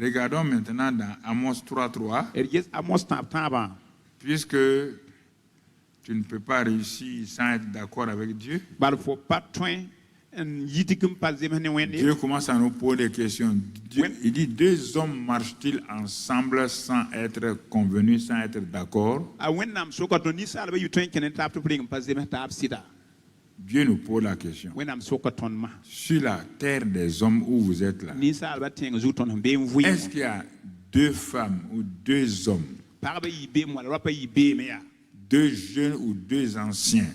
Regardons maintenant dans Amos 3.3. Puisque tu ne peux pas réussir sans être d'accord avec Dieu. Dieu commence à nous poser des questions. Il dit, 2 hommes marchent-ils ensemble sans être convenus, sans être d'accord? Dieu nous pose la question. Sur la terre des hommes où vous êtes là, est-ce qu'il y a 2 femmes ou 2 hommes, 2 jeunes ou 2 anciens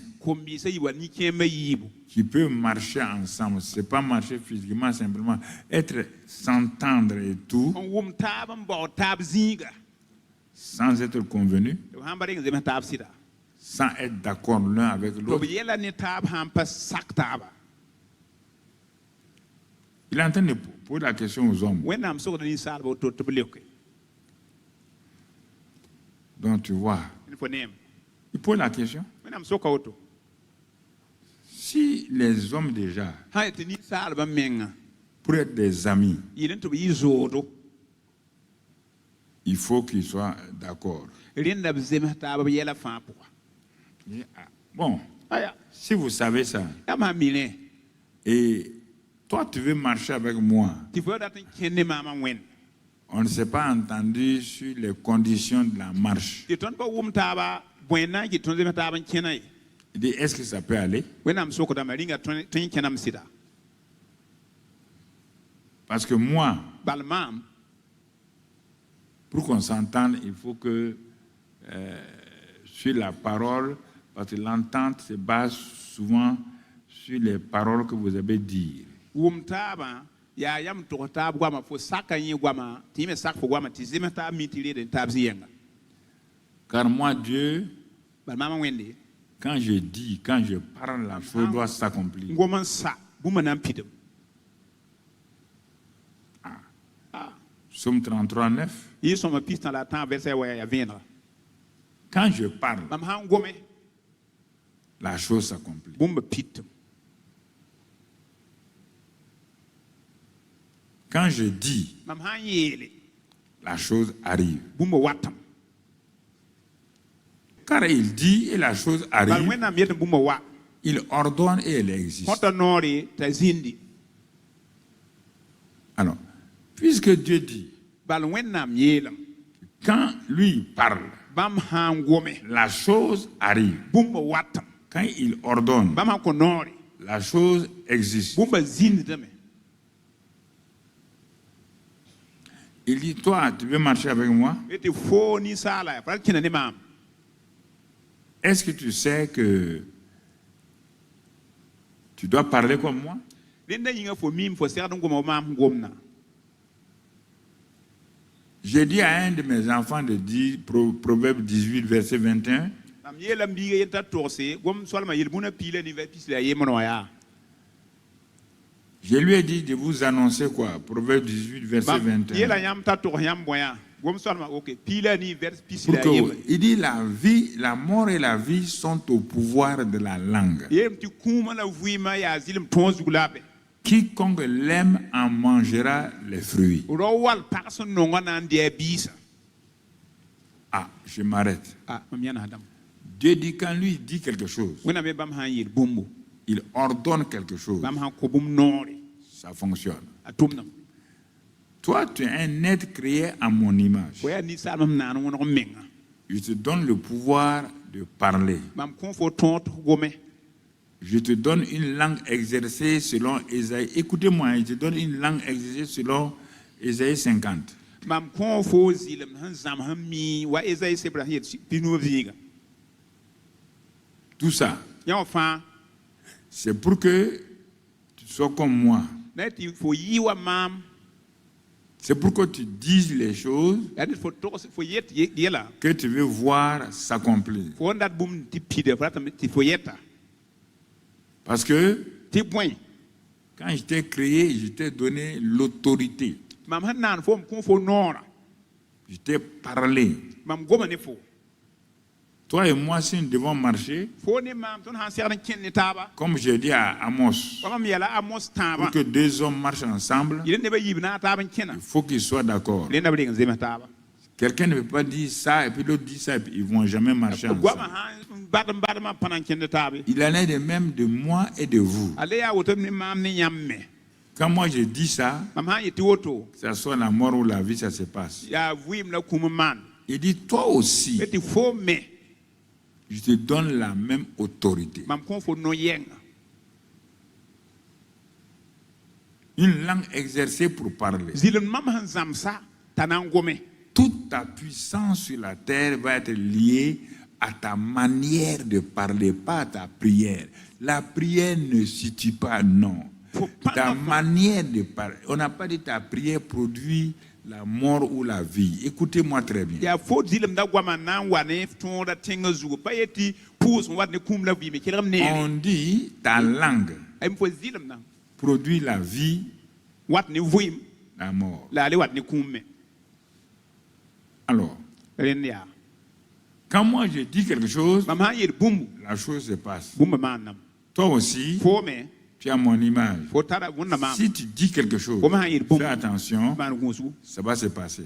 qui peuvent marcher ensemble? Ce n'est pas marcher physiquement, simplement être, s'entendre et tout, sans être convenus, sans être d'accord l'un avec l'autre. Il est en train de poser la question aux hommes. Donc tu vois, il pose la question. Si les hommes déjà, pour être des amis, il faut qu'ils soient d'accord. Bon, si vous savez ça, et toi tu veux marcher avec moi, on ne s'est pas entendu sur les conditions de la marche. Il dit, est-ce que ça peut aller? Parce que moi, pour qu'on s'entende, il faut que sur la parole, parce que l'entente se base souvent sur les paroles que vous avez dites. Car moi, Dieu, quand je dis, quand je parle, la chose doit s'accomplir. Psaume 33, 9. Quand je parle, la chose s'accomplit. Quand je dis, la chose arrive. Car il dit et la chose arrive. Il ordonne et elle existe. Alors, puisque Dieu dit, quand lui parle, la chose arrive. Quand il ordonne, la chose existe. Il dit, toi, tu veux marcher avec moi? Est-ce que tu sais que tu dois parler comme moi? J'ai dit à un de mes enfants de dire, Proverbe 18, verset 21, je lui ai dit de vous annoncer quoi? Proverbe 18, verset 21. Il dit la vie, la mort et la vie sont au pouvoir de la langue. Quiconque l'aime en mangera les fruits. Ah, je m'arrête. Dieu dit quand lui dit quelque chose, il ordonne quelque chose, ça fonctionne. Toi, tu es un être créé à mon image. Je te donne le pouvoir de parler. Je te donne une langue exercée selon Ésaïe. Écoutez-moi, je te donne une langue exercée selon Ésaïe 50. Tout ça, c'est pour que tu sois comme moi. C'est pour que tu dises les choses que tu veux voir s'accomplir. Parce que quand je t'ai créé, je t'ai donné l'autorité. Je t'ai parlé. Toi et moi, si nous devons marcher, comme j'ai dit à Amos, pour que deux hommes marchent ensemble, il faut qu'ils soient d'accord. Quelqu'un ne peut pas dire ça et puis l'autre dit ça et puis ils ne vont jamais marcher ensemble. Il en est de même de moi et de vous. Quand moi je dis ça, que ce soit la mort ou la vie, ça se passe. Il dit, toi aussi, je te donne la même autorité. Une langue exercée pour parler. Toute ta puissance sur la terre va être liée à ta manière de parler, pas à ta prière. La prière ne suffit pas, non. Ta manière de parler. On n'a pas dit ta prière produit la mort ou la vie. Écoutez-moi très bien. On dit ta langue produit la vie, la mort. Alors, quand moi je dis quelque chose, la chose se passe. Toi aussi, tu as mon image. Si tu dis quelque chose, fais attention, ça va se passer.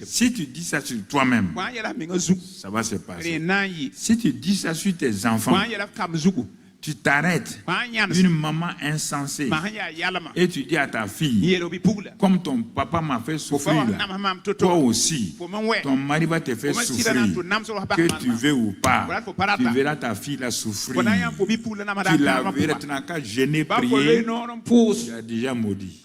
Si tu dis ça sur toi-même, ça va se passer. Si tu dis ça sur tes enfants, tu t'arrêtes, une maman insensée, et tu dis à ta fille, comme ton papa m'a fait souffrir, toi aussi, ton mari va te faire souffrir, que tu veux ou pas, tu verras ta fille la souffrir, tu la verras, tu n'as qu'à gêner, prier, tu as déjà maudit.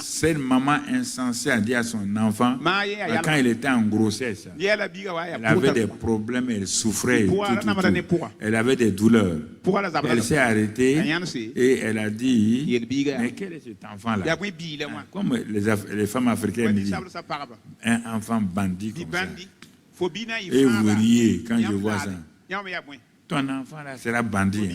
Cette maman insensée a dit à son enfant, quand elle était en grossesse, elle avait des problèmes, elle souffrait, elle avait des douleurs. Elle s'est arrêtée et elle a dit, mais quel est cet enfant-là? Comme les femmes africaines disent, un enfant bandit comme ça. Et vous riez quand je vois ça. Ton enfant là sera bandit.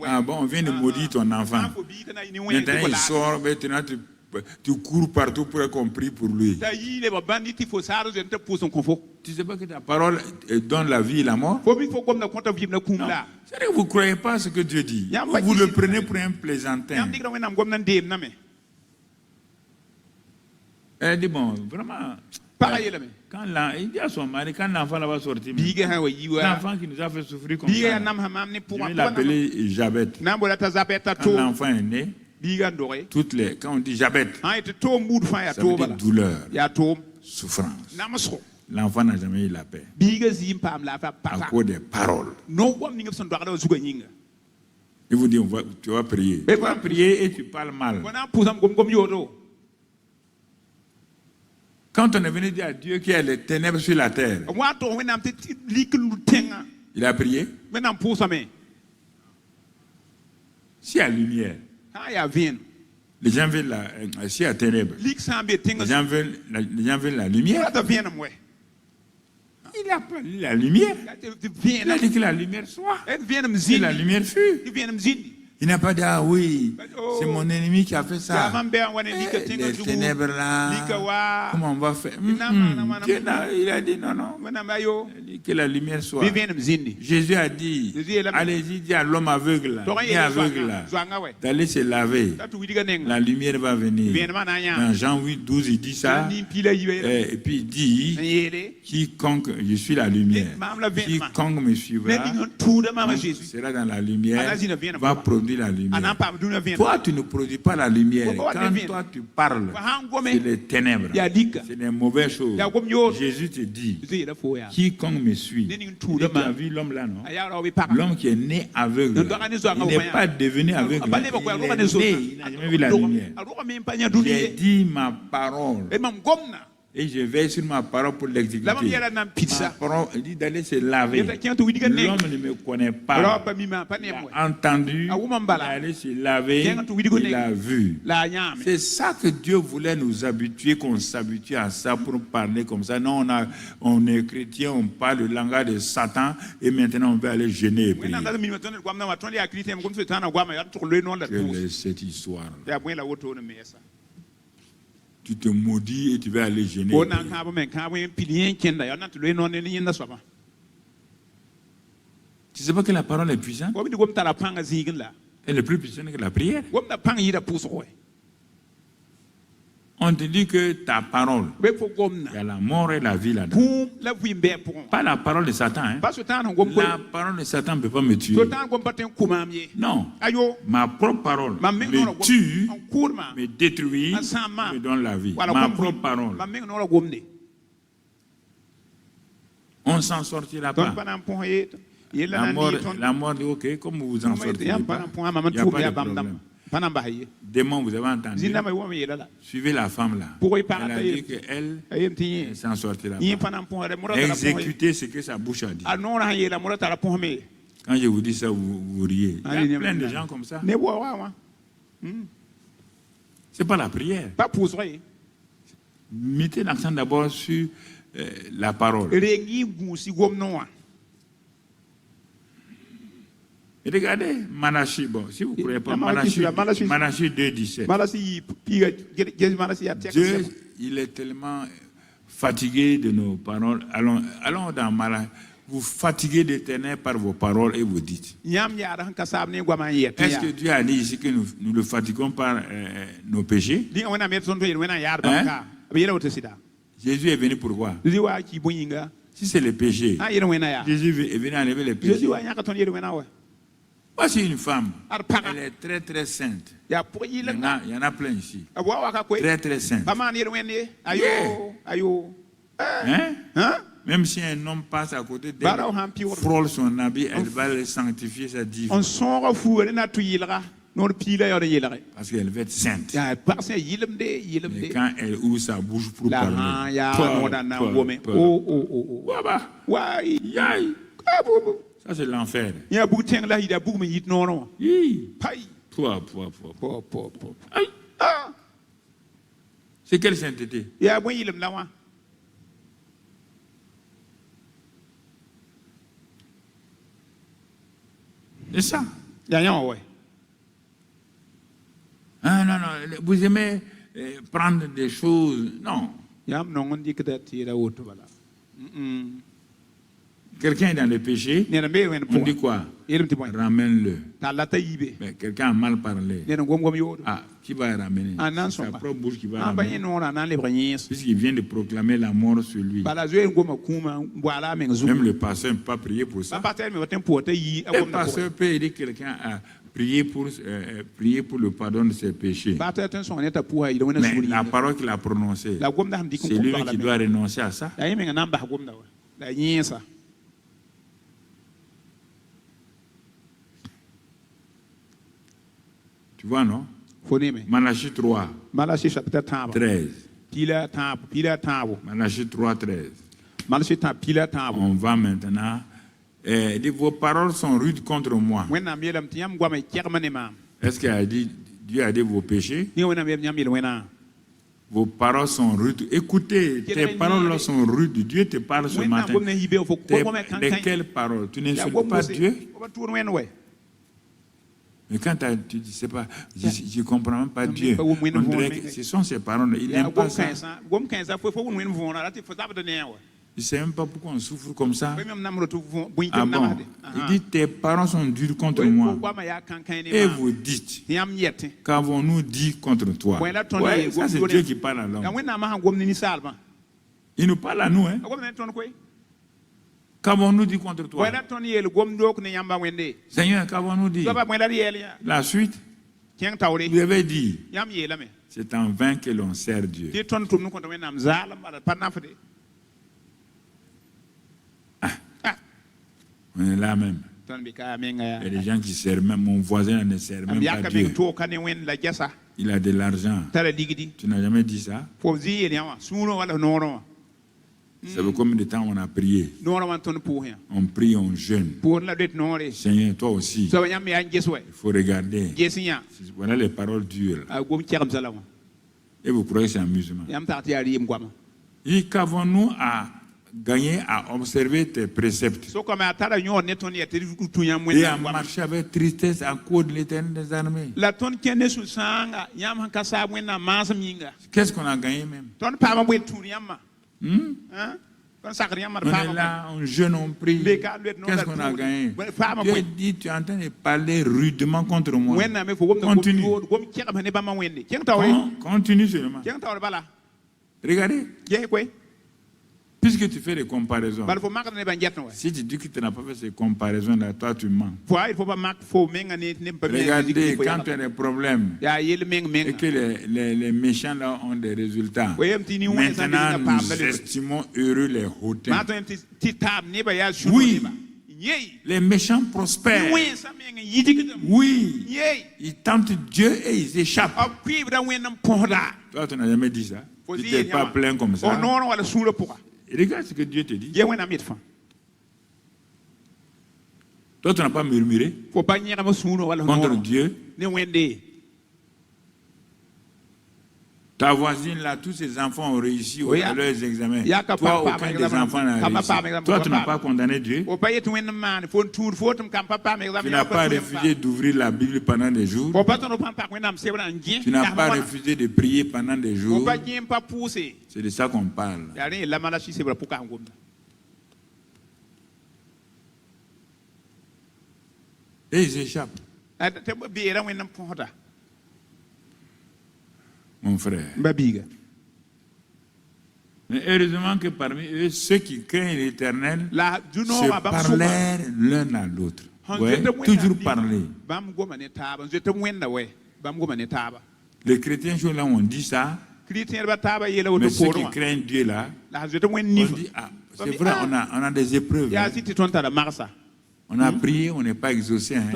Ah bon, on vient de maudire ton enfant. Maintenant il sort, maintenant tu cours partout pour être compris pour lui. Tu ne sais pas que ta parole donne la vie et la mort? Non. C'est-à-dire que vous ne croyez pas ce que Dieu dit. Vous le prenez pour un plaisantin. Elle dit, bon, vraiment, quand il dit à son mari, quand l'enfant va sortir, l'enfant qui nous a fait souffrir comme ça, je vais l'appeler Jabet. Quand l'enfant est né, quand on dit Jabet, ça veut dire douleur, souffrance. L'enfant n'a jamais eu la paix à cause des paroles. Il vous dit, tu vas prier. Tu vas prier et tu parles mal. Quand on est venu dire à Dieu qu'il y a les ténèbres sur la terre, il a prié. S'il y a lumière, les gens veulent s'il y a ténèbres, les gens veulent la lumière. Il n'a pas lu la lumière. Il a dit que la lumière soit. Et la lumière fut. Il n'a pas dit, ah oui, c'est mon ennemi qui a fait ça. Les ténèbres là, comment on va faire? Il a dit non, non. Il a dit que la lumière soit. Jésus a dit, allez-y, dit à l'homme aveugle là, d'aller se laver. La lumière va venir. Dans Jean 8, 12, il dit ça. Et puis il dit, quiconque, je suis la lumière. Quiconque me suivra, sera dans la lumière, va produire la lumière. Toi, tu ne produis pas la lumière. Quand toi, tu parles, c'est les ténèbres, c'est les mauvaises choses. Jésus te dit, quiconque me suit, tu as vu l'homme là, non? L'homme qui est né aveugle, il n'est pas devenu aveugle, il est né, il n'a jamais vu la lumière. J'ai dit ma parole. Et je veille sur ma parole pour l'exécuter. Ma parole dit d'aller se laver. L'homme ne me connaît pas. Il a entendu, il est allé se laver, il a vu. C'est ça que Dieu voulait nous habituer, qu'on s'habitue à ça pour parler comme ça. Non, on est chrétien, on parle le langage de Satan et maintenant on veut aller gêner et prier. Quelle est cette histoire? tu te maudis et tu vas aller gêner. Tu sais pas que la parole est puissante? Elle est plus puissante que la prière. On te dit que ta parole, il y a la mort et la vie là-dedans. Pas la parole de Satan. Hein? La parole de Satan ne peut pas me tuer. Non. Ma propre parole me tue, me détruit, me donne la vie. Ma propre parole. On ne s'en sortira pas. La mort dit, ok, comme vous vous en sortirez pas, il n'y a pas de problème. Démon, vous avez entendu. Suivez la femme là. Elle a dit qu'elle ne s'en sortira pas. Exécutez ce que sa bouche a dit. Quand je vous dis ça, vous riez. Il y a plein de gens comme ça. Ce n'est pas la prière. Mettez l'accent d'abord sur la parole. Regardez Malachie, bon, si vous ne croyez pas, Malachie 2,17. Dieu, il est tellement fatigué de nos paroles. Allons dans Malachie. Vous fatiguez l'Éternel par vos paroles et vous dites. Est-ce que Dieu a dit ici que nous le fatiguons par nos péchés? Hein? Jésus est venu pour quoi? Si c'est le péché, Jésus est venu enlever les péchés. Voici une femme, elle est très très sainte. Il y en a plein ici. Très très sainte. Hein? Même si un homme passe à côté d'elle, frôle son habit, elle va le sanctifier, sa dive. Parce qu'elle veut être sainte. Mais quand elle ouvre sa bouche pour parler, ça c'est l'enfer. C'est quelle sainteté? C'est ça. Ah non, non, vous aimez prendre des choses. Non. Quelqu'un est dans le péché, on dit quoi? Ramène-le. Mais quelqu'un a mal parlé. Ah, qui va ramener? C'est sa propre bouche qui va ramener. Puisqu'il vient de proclamer la mort sur lui. Même le pasteur ne peut pas prier pour ça. Le pasteur peut aider quelqu'un à prier pour le pardon de ses péchés. Mais la parole qu'il a prononcée, c'est lui qui doit renoncer à ça. Tu vois, non? Malachie 3, 13. Malachie 3, 13. On va maintenant. Vos paroles sont rudes contre moi. Est-ce qu'il a dit, Dieu a dit vos péchés? Vos paroles sont rudes. Écoutez, tes paroles sont rudes. Dieu te parle ce matin. De quelles paroles? Tu n'insultes pas Dieu? Mais quand tu dis, c'est pas, je ne comprends même pas Dieu, on dirait que ce sont ses paroles. Il n'aime pas ça. Il ne sait même pas pourquoi on souffre comme ça. Ah bon? Il dit, tes paroles sont dures contre moi. Et vous dites, qu'avons-nous dit contre toi? Ouais, ça c'est Dieu qui parle à l'homme. Il nous parle à nous. Hein? Qu'avons-nous dit contre toi? Seigneur, qu'avons-nous dit? La suite, vous avez dit, c'est en vain que l'on sert Dieu. On est là même. Il y a des gens qui servent même, mon voisin ne sert même pas Dieu. Il a de l'argent. Tu n'as jamais dit ça? Ça veut combien de temps on a prié? On prie, on jeûne. Seigneur, toi aussi, il faut regarder. Voilà les paroles dures. Et vous croyez que c'est amusement? Et qu'avons-nous à gagné à observer tes préceptes et à marcher avec tristesse à cause de l'Éternel des armées. Qu'est-ce qu'on a gagné même? On est là, on jeûne, on prie. Qu'est-ce qu'on a gagné? Dieu dit, tu es en train de parler rudement contre moi. Continue. Continue seulement. Regardez. Puisque tu fais des comparaisons, si tu dis que tu n'as pas fait ces comparaisons-là, toi tu mens. Regardez, quand tu as des problèmes et que les méchants là ont des résultats, maintenant nous estimons heureux les hautains. Oui, les méchants prospèrent. Oui, ils tentent Dieu et ils échappent. Toi, tu n'as jamais dit ça. Tu n'es pas plein comme ça. Regarde ce que Dieu te dit. Toi, tu n'as pas murmuré contre Dieu. Ta voisine là, tous ses enfants ont réussi à leurs examens. Toi, aucun des enfants n'a réussi. Toi, tu n'as pas condamné Dieu. Tu n'as pas refusé d'ouvrir la Bible pendant des jours. Tu n'as pas refusé de prier pendant des jours. C'est de ça qu'on parle. Et ils échappent. Mon frère. Mais heureusement que parmi eux, ceux qui craignent l'Éternel se parlèrent l'un à l'autre. Ouais, toujours parler. Les chrétiens là on dit ça. Mais ceux qui craignent Dieu là, on dit, ah, c'est vrai, on a des épreuves. On a prié, on n'est pas exaucé. Hein.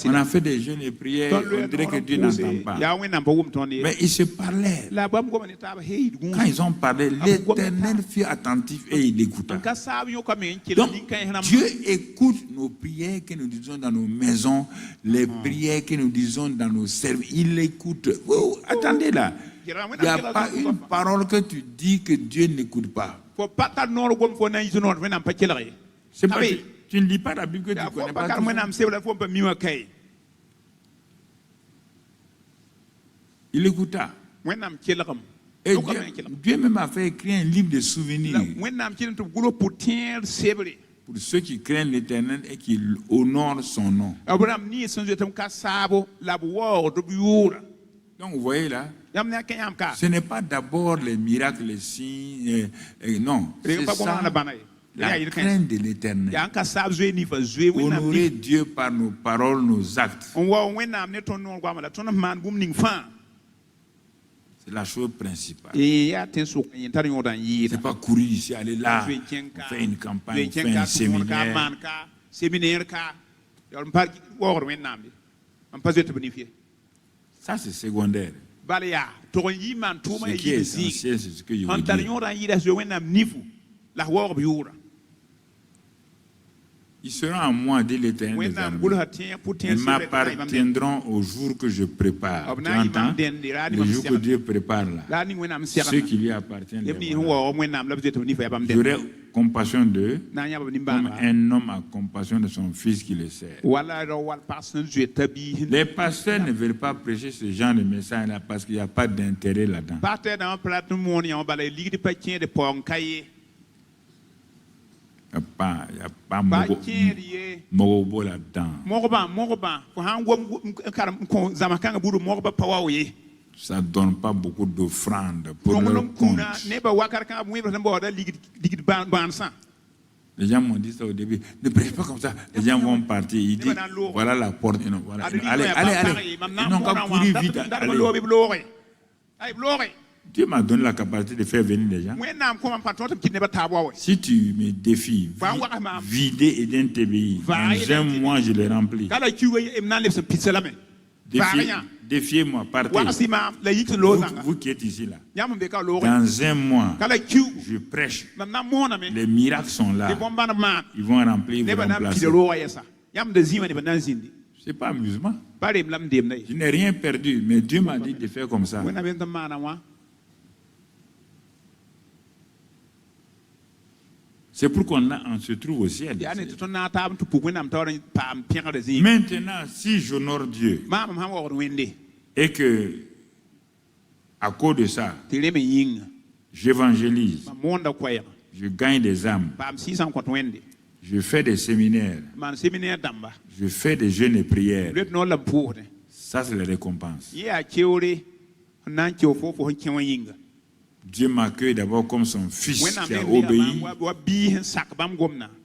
On a fait des jeûnes et prières, on dirait que Dieu n'entend pas. Mais ils se parlaient. Quand ils ont parlé, l'Éternel fut attentif et il écouta. Donc, Dieu écoute nos prières que nous disons dans nos maisons, les prières que nous disons dans nos services. Il écoute. Oh, attendez là. Il n'y a pas une parole que tu dis que Dieu n'écoute pas. C'est pas tu ne lis pas la Bible que tu ne connais pas. Il écouta. Et Dieu même a fait écrire un livre de souvenirs pour ceux qui craignent l'Éternel et qui honorent son nom. Donc vous voyez là, ce n'est pas d'abord les miracles, les signes, non, c'est ça. La crainte de l'Éternel. Honorer Dieu par nos paroles, nos actes. C'est la chose principale. C'est pas courir ici, aller là, faire une campagne, faire un séminaire. Ça c'est secondaire. Ce qui est essentiel, c'est ce que je veux dire. Ils seront à moi, dit l'Éternel des armées. Ils m'appartiendront au jour que je prépare. Tu entends? Le jour que Dieu prépare là. Ceux qui lui appartiennent. J'aurai compassion d'eux comme un homme a compassion de son fils qui le sert. Les pasteurs ne veulent pas prêcher ce genre de message là parce qu'il n'y a pas d'intérêt là-dedans. Il n'y a pas Mogobo là-dedans. Ça ne donne pas beaucoup d'offrandes pour leur compte. Les gens m'ont dit ça au début. Ne prêchez pas comme ça. Les gens vont partir. Ils disent, voilà la porte. Voilà. Allez. Ils n'ont qu'à courir vite. Allez. Dieu m'a donné la capacité de faire venir les gens. Si tu me défies, vider Eden TBI, dans un mois je les remplis. Défiez-moi, partez. Vous qui êtes ici là. Dans un mois, je prêche. Les miracles sont là. Ils vont remplir, ils vont remplacer. C'est pas amusement. Je n'ai rien perdu, mais Dieu m'a dit de faire comme ça. C'est pour qu'on se trouve au ciel. Maintenant, si j'honore Dieu et que, à cause de ça, j'évangélise, je gagne des âmes, je fais des séminaires, je fais des jeûnes et prières, ça c'est la récompense. Dieu m'accueille d'abord comme son fils qui a obéi.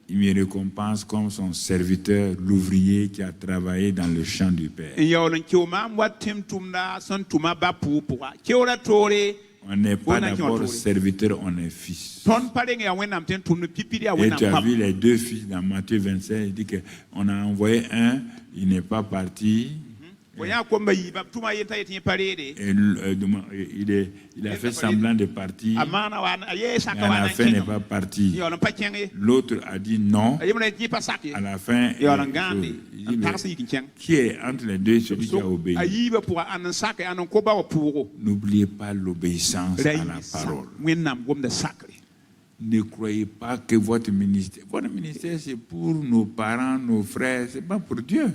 Il me récompense comme son serviteur, l'ouvrier qui a travaillé dans le champ du Père. On n'est pas d'abord serviteur, on est fils. Et tu as vu les deux fils dans Matthieu 25, il dit qu'on a envoyé un, il n'est pas parti. Et il a fait semblant de partir, mais à la fin n'est pas parti. L'autre a dit non. À la fin, qui est entre les deux celui qui a obéi? N'oubliez pas l'obéissance à la parole. Ne croyez pas que votre ministère c'est pour nos parents, nos frères, c'est pas pour Dieu.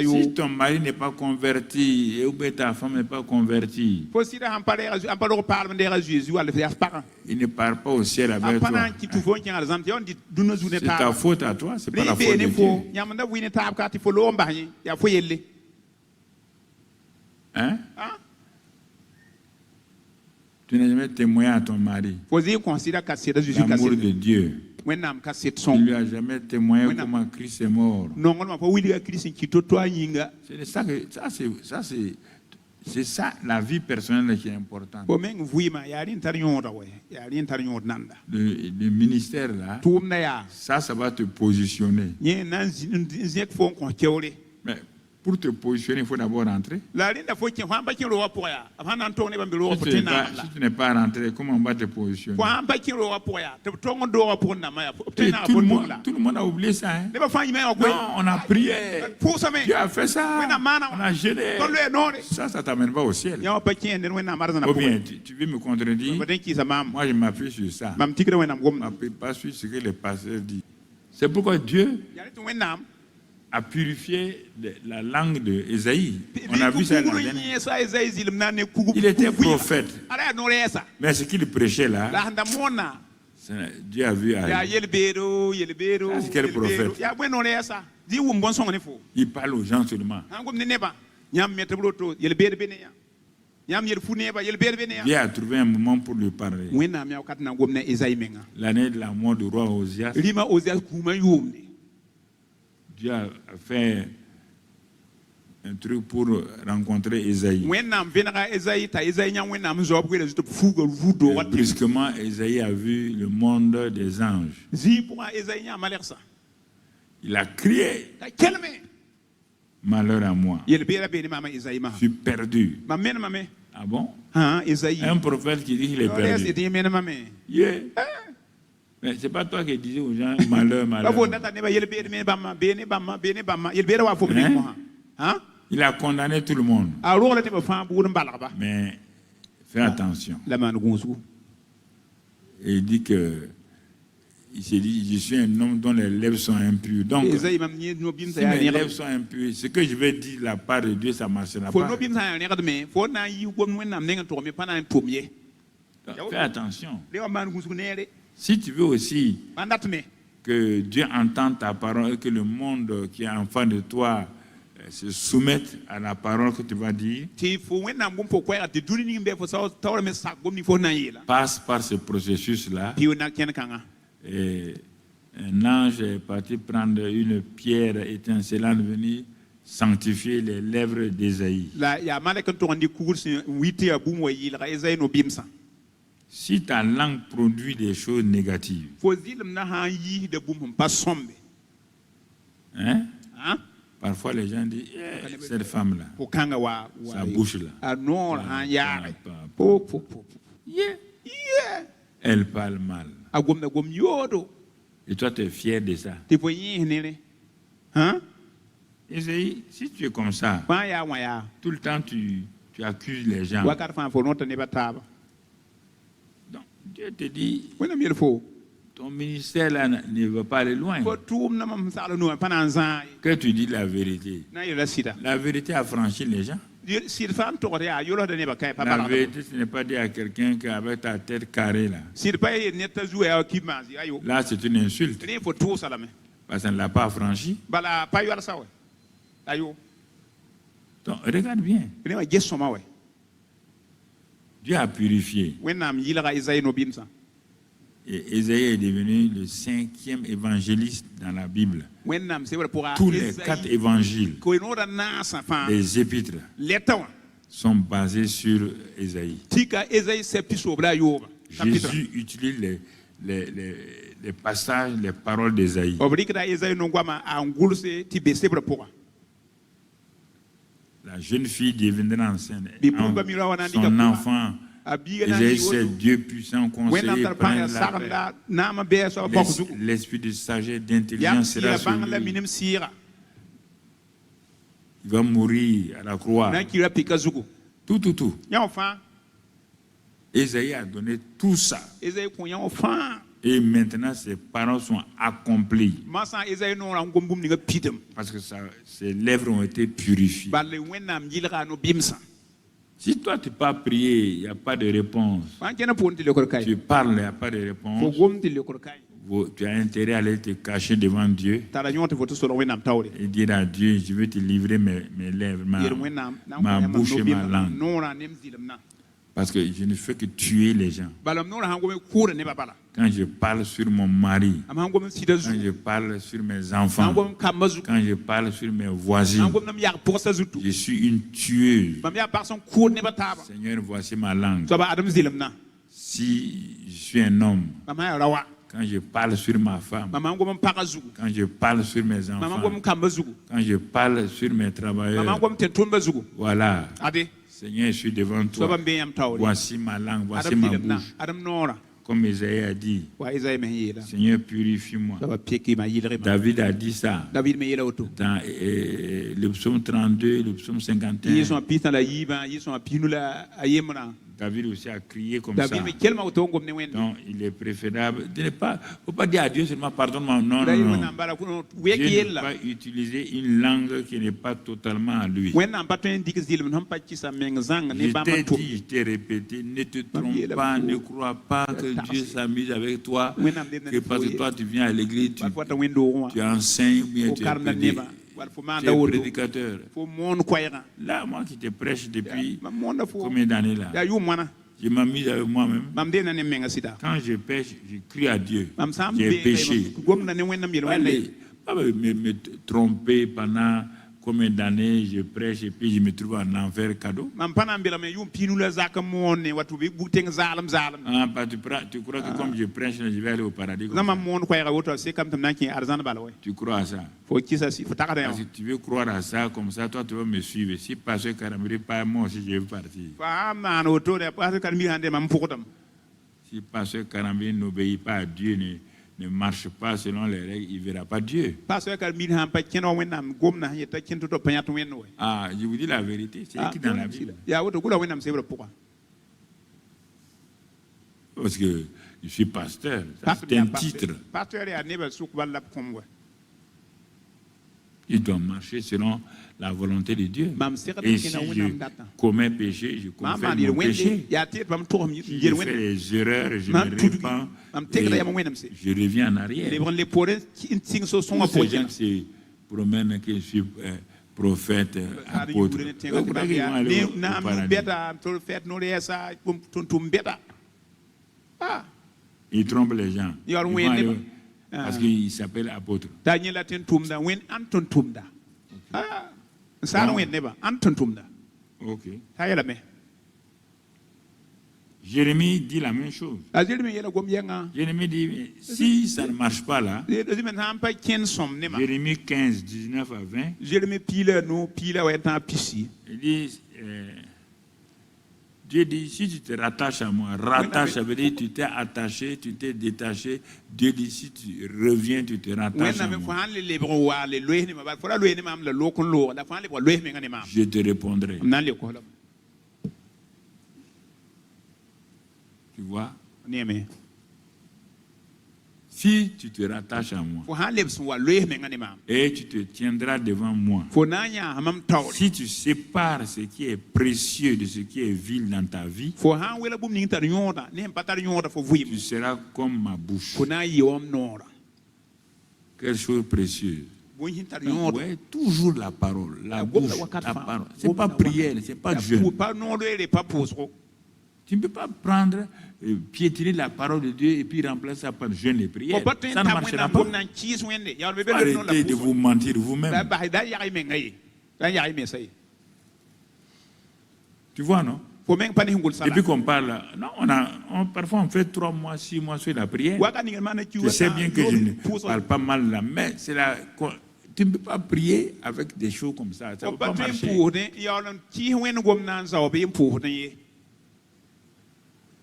Si ton mari n'est pas converti, ou ta femme n'est pas convertie, il ne part pas au ciel avec toi. C'est ta faute à toi, c'est pas la faute de Dieu. Hein? Tu n'as jamais témoigné à ton mari l'amour de Dieu. Tu ne lui as jamais témoigné comment Christ est mort. C'est ça la vie personnelle qui est importante. Le ministère là, ça va te positionner. Mais pour te positionner, il faut d'abord rentrer. Si tu n'es pas rentré, comment on va te positionner? Tout le monde a oublié ça. Hein? Non, on a prié. Dieu a fait ça. On a jeûné. Ça ne t'amène pas au ciel. Ou bien, tu veux me contredire? Moi, je m'appuie sur ça. Je ne m'appuie pas sur ce que le pasteur dit. C'est pourquoi Dieu a purifié la langue d'Ésaïe. On a vu ça dans la dernière. Il était prophète. Mais ce qu'il prêchait là, Dieu a vu à c'est quel prophèt? Il parle aux gens seulement. Dieu a trouvé un moment pour lui parler. L'année de la mort du roi Osias, Dieu a fait un truc pour rencontrer Ésaïe. Brusquement, Ésaïe a vu le monde des anges. Il a crié. Malheur à moi. Je suis perdu. Ah bon? Un prophète qui dit qu'il est perdu. Yeah. Mais c'est pas toi qui disais aux gens malheur, malheur. Hein? Il a condamné tout le monde. Mais fais attention. Et il dit que il s'est dit, je suis un homme dont les lèvres sont impures. Donc, si mes lèvres sont impures, ce que je vais dire de la part de Dieu, ça ne marchera pas. Donc, fais attention. Si tu veux aussi que Dieu entende ta parole et que le monde qui est en face de toi se soumette à la parole que tu vas dire, passe par ce processus-là. Et un ange est parti prendre une pierre étincelante, venir sanctifier les lèvres d'Ésaïe. Si ta langue produit des choses négatives, hein? Parfois les gens disent, cette femme-là, sa bouche-là, elle parle mal. Et toi, tu es fier de ça. Isaïe, si tu es comme ça, tout le temps tu accuses les gens. Dieu te dit, ton ministère là ne va pas aller loin. Que tu dis la vérité. La vérité a franchi les gens. La vérité, ce n'est pas dire à quelqu'un qu'avec ta tête carrée là. Là, c'est une insulte. Parce qu'elle ne l'a pas franchi. Donc, regarde bien. Dieu a purifié. Et Ésaïe est devenu le 5e évangéliste dans la Bible. Tous les 4 évangiles, les épîtres, sont basés sur Ésaïe. Jésus utilise les passages, les paroles d'Ésaïe. La jeune fille deviendra enceinte. Son enfant, Ésaïe, c'est Dieu puissant, conseiller, prince, l'esprit de sagesse, d'intelligence sera sur lui. Il va mourir à la croix. Tout. Ésaïe a donné tout ça. Et maintenant, ses paroles sont accomplies. Parce que ses lèvres ont été purifiées. Si toi, tu n'as pas prié, il n'y a pas de réponse. Tu parles, il n'y a pas de réponse. Tu as intérêt à aller te cacher devant Dieu et dire à Dieu, je vais te livrer mes lèvres, ma bouche et ma langue. Parce que je ne fais que tuer les gens. Quand je parle sur mon mari, quand je parle sur mes enfants, quand je parle sur mes voisins, je suis une tueuse. Seigneur, voici ma langue. Si je suis un homme, quand je parle sur ma femme, quand je parle sur mes enfants, quand je parle sur mes travailleurs, voilà. Seigneur, je suis devant toi. Voici ma langue, voici ma bouche. Comme Isaïe a dit, Seigneur, purifie-moi. David a dit ça dans le psaume 32, le psaume 51. David aussi a crié comme ça. Donc, il est préférable. Il ne faut pas dire à Dieu seulement pardonne-moi. Non. Dieu ne peut pas utiliser une langue qui n'est pas totalement à lui. Je t'ai répété, ne te trompe pas, ne crois pas que Dieu s'amuse avec toi, que parce que toi tu viens à l'église, tu enseignes ou bien tu es prédicateur. Là, moi qui te prêche depuis combien d'années là, je m'amuse avec moi-même. Quand je pêche, je crie à Dieu. J'ai péché. Pas me tromper pendant combien d'années je prêche et puis je me trouve en enfer cadeau. Tu crois que comme je prêche, je vais aller au paradis? Tu crois à ça? Parce que tu veux croire à ça, comme ça, toi tu vas me suivre. Si Pasteur Karambiri pas moi aussi, je vais partir. Si Pasteur Karambiri n'obéit pas à Dieu, ne marche pas selon les règles, il ne verra pas Dieu. Ah, je vous dis la vérité, c'est écrit dans la Bible. Parce que je suis pasteur, c'est un titre. Il doit marcher selon la volonté de Dieu. Et si je commets péché, je confesse mon péché. Si je fais les erreurs, je me répands et je reviens en arrière. Tous ces gens qui se promènent que je suis prophète, apôtre. Ils trompent les gens. Parce qu'il s'appelle apôtre. Ok. Jérémie dit la même chose. Jérémie dit, si ça ne marche pas là, Jérémie 15, 19 à 20, il dit, Dieu dit, si tu te rattaches à moi, rattache, ça veut dire tu t'es attaché, tu t'es détaché. Dieu dit, si tu reviens, tu te rattaches à moi. Je te répondrai. Tu vois? Si tu te rattaches à moi et tu te tiendras devant moi, si tu sépares ce qui est précieux de ce qui est vil dans ta vie, tu seras comme ma bouche. Quelle chose précieuse. Ouais, toujours la parole, la bouche, la parole. Ce n'est pas prière, ce n'est pas jeûne. Tu ne peux pas prendre, piétiner la parole de Dieu et puis remplacer ça par jeûne et prière. Ça ne marchera pas. Arrêtez de vous mentir vous-même. Tu vois, non? Et puis qu'on parle, non, parfois on fait 3 mois, 6 mois sur la prière. Je sais bien que je ne parle pas mal là, mais c'est la... Tu ne peux pas prier avec des choses comme ça. Ça ne peut pas marcher.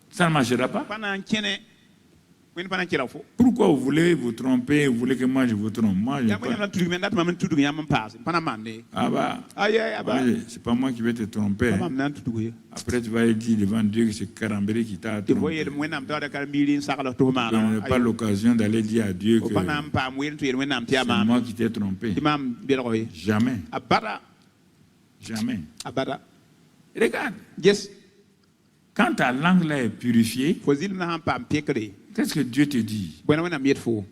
Ça ne marchera pas. Pourquoi vous voulez vous tromper? Vous voulez que moi je vous trompe? Moi, je c'est pas moi qui vais te tromper. Après, tu vas dire devant Dieu que c'est Karambéré qui t'a trompé. Tu n'as pas l'occasion d'aller dire à Dieu que c'est moi qui t'ai trompé. Jamais. Jamais. Regarde. Quand ta langue là est purifiée, qu'est-ce que Dieu te dit?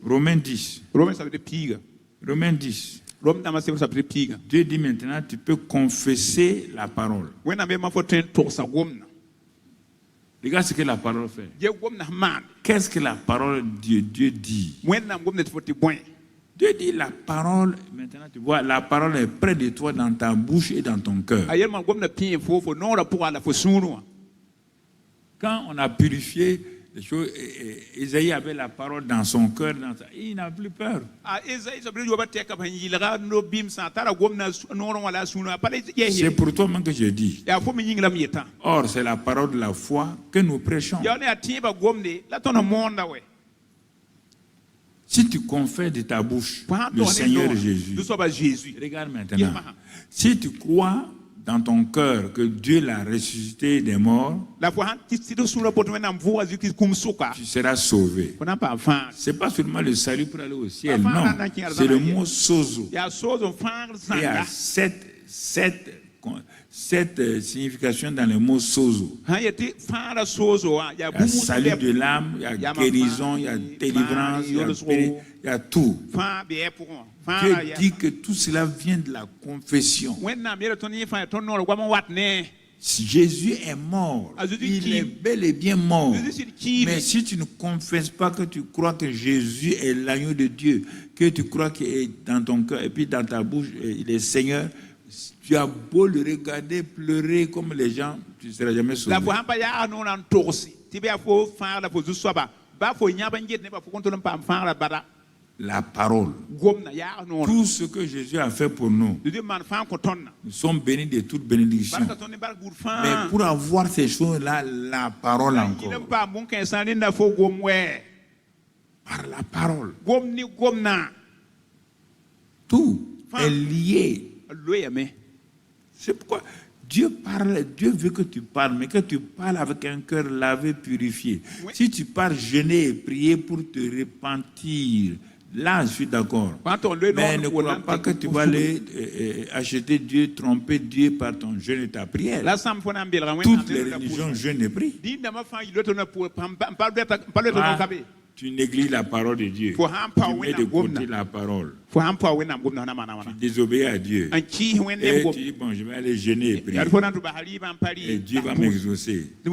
Romains 10. Romains 10. Dieu dit maintenant, tu peux confesser la parole. Regarde ce que la parole fait. Qu'est-ce que la parole de Dieu dit? Dieu dit la parole, maintenant tu vois, la parole est près de toi dans ta bouche et dans ton cœur. Quand on a purifié les choses, Isaïe avait la parole dans son cœur, il n'a plus peur. C'est pour toi même que je dis. Or, c'est la parole de la foi que nous prêchons. Si tu confesses de ta bouche le Seigneur Jésus, regarde maintenant, si tu crois dans ton cœur que Dieu l'a ressuscité des morts, tu seras sauvé. Ce n'est pas seulement le salut pour aller au ciel, non. C'est le mot sozo. Il y a 7 significations dans le mot sozo. Il y a salut de l'âme, il y a guérison, il y a délivrance, il y a tout. Dieu dit que tout cela vient de la confession. Si Jésus est mort, il est bel et bien mort. Mais si tu ne confesses pas que tu crois que Jésus est l'agneau de Dieu, que tu crois qu'il est dans ton cœur et puis dans ta bouche, il est Seigneur, tu as beau le regarder pleurer comme les gens, tu ne seras jamais sauvé. La parole. Tout ce que Jésus a fait pour nous, nous sommes bénis de toute bénédiction. Mais pour avoir ces choses-là, la parole encore. Par la parole. Tout est lié. C'est pourquoi Dieu parle, Dieu veut que tu parles, mais que tu parles avec un cœur lavé, purifié. Si tu parles jeûner et prier pour te repentir, là, je suis d'accord. Mais ne crois pas que tu vas aller acheter Dieu, tromper Dieu par ton jeûne et ta prière. Toutes les religions jeûnent et prient. Tu négliges la parole de Dieu. Tu mets de côté la parole. Tu désobéis à Dieu. Et tu dis, bon, je vais aller jeûner et prier. Et Dieu va m'exaucer. Ça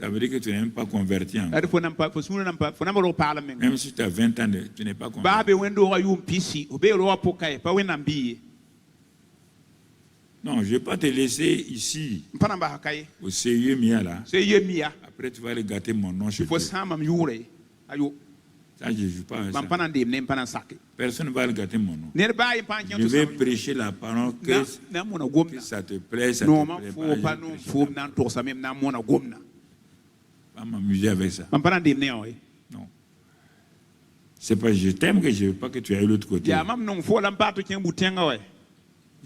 veut dire que tu n'es même pas converti encore. Même si tu as 20 ans, tu n'es pas converti. Non, je ne vais pas te laisser ici, au CIE Mia là. Après, tu vas aller gâter mon nom chez toi. Ça, je ne joue pas à ça. Personne ne va le gâter mon nom. Je vais prêcher la parole que ça te plaît, ça te plaît pas m'amuser avec ça. Non. C'est pas je t'aime que je ne veux pas que tu ailles de l'autre côté.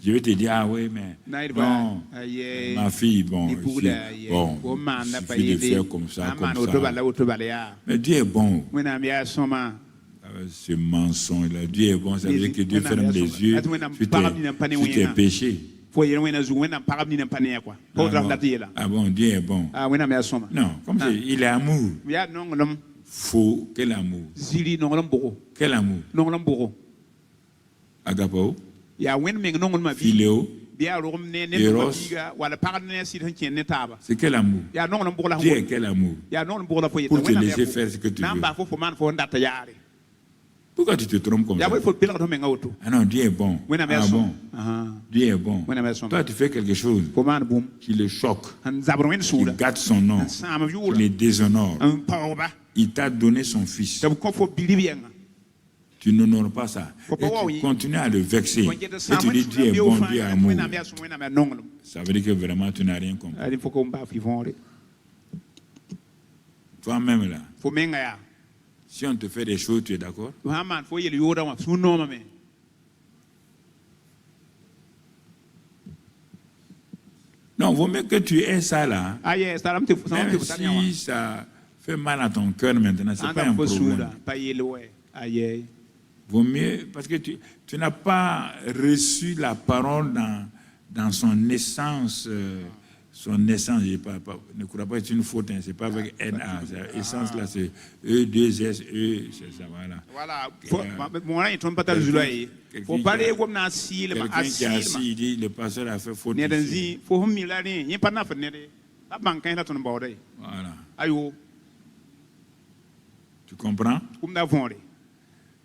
Je vais te dire, ah oui, mais non, ma fille, bon, il suffit de faire comme ça, comme ça. Mais Dieu est bon. Ce mensonge-là, Dieu est bon, ça veut dire que Dieu ferme les yeux sur tes péchés. Ah bon, Dieu est bon. Non, comme c'est, il est amour. Faux, quel amour? Quel amour? Agapao? Philéo? Eros? C'est quel amour? Dieu est quel amour? Pour te laisser faire ce que tu veux. Pourquoi tu te trompes comme ça? Ah non, Dieu est bon. Ah bon? Dieu est bon. Toi, tu fais quelque chose qui le choque, qui gâte son nom, qui le déshonore. Il t'a donné son fils. Tu n'honores pas ça. Et tu continues à le vexer. Et tu dis Dieu est bon, Dieu est amour. Ça veut dire que vraiment tu n'as rien compris. Toi-même là. Si on te fait des choses, tu es d'accord? Non, vaut mieux que tu aies ça là. Même si ça fait mal à ton cœur maintenant, c'est pas un problème. Vaut mieux, parce que tu n'as pas reçu la parole dans son essence. Son essence, ne crois pas que c'est une faute, hein, c'est pas avec NA. Essence là, c'est E2S, E, c'est ça, voilà. Voilà. Quelqu'un qui est assis, il dit le pasteur a fait faute. Ici. Voilà. Tu comprends?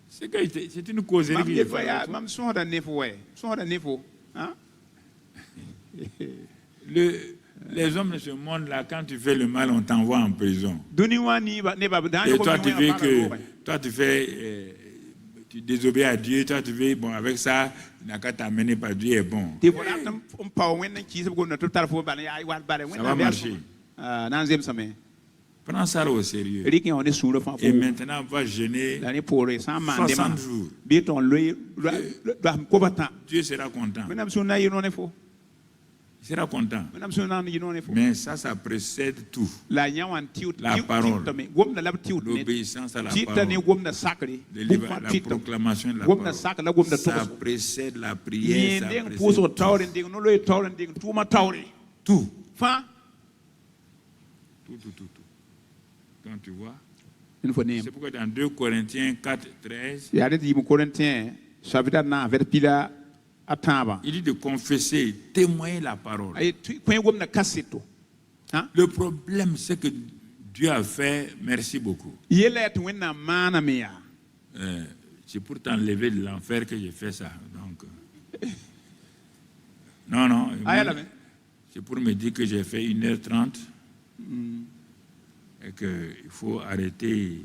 C'est une causerie. Les hommes de ce monde-là, quand tu fais le mal, on t'envoie en prison. Et toi, tu veux que... Toi, tu désobéis à Dieu. Toi, tu veux... Bon, avec ça, tu n'as qu'à t'amener par Dieu est bon. Ça va marcher. Prends ça au sérieux. Et maintenant, on va jeûner 60 jours. Dieu sera content. Il sera content. Mais ça précède tout. La parole, l'obéissance à la parole, la proclamation de la parole. Ça précède la prière. Ça précède tout. Tout. Donc tu vois, c'est pourquoi dans 2 Corinthiens 4, 13, il dit de confesser, témoigner la parole. Le problème, c'est que Dieu a fait, merci beaucoup. C'est pour t'enlever de l'enfer que j'ai fait ça. Donc, non, c'est pour me dire que j'ai fait 1h30 et qu'il faut arrêter.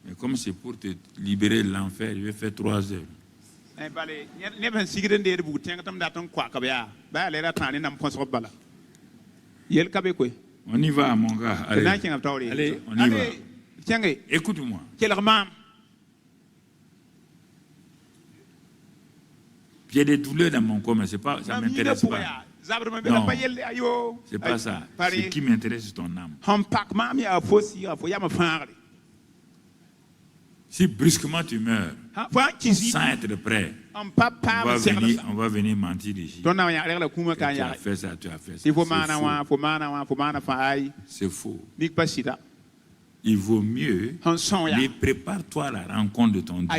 Mais comme c'est pour te libérer de l'enfer, je vais faire 3 heures. On y va, mon gars. Allez, on y va. Écoute-moi. J'ai des douleurs dans mon corps, mais ça ne m'intéresse pas. Non, c'est pas ça. Ce qui m'intéresse, c'est ton âme. Si brusquement tu meurs, sans être prêt, on va venir mentir ici. Tu as fait ça, tu as fait ça. C'est faux. Il vaut mieux, mais prépare-toi à la rencontre de ton Dieu.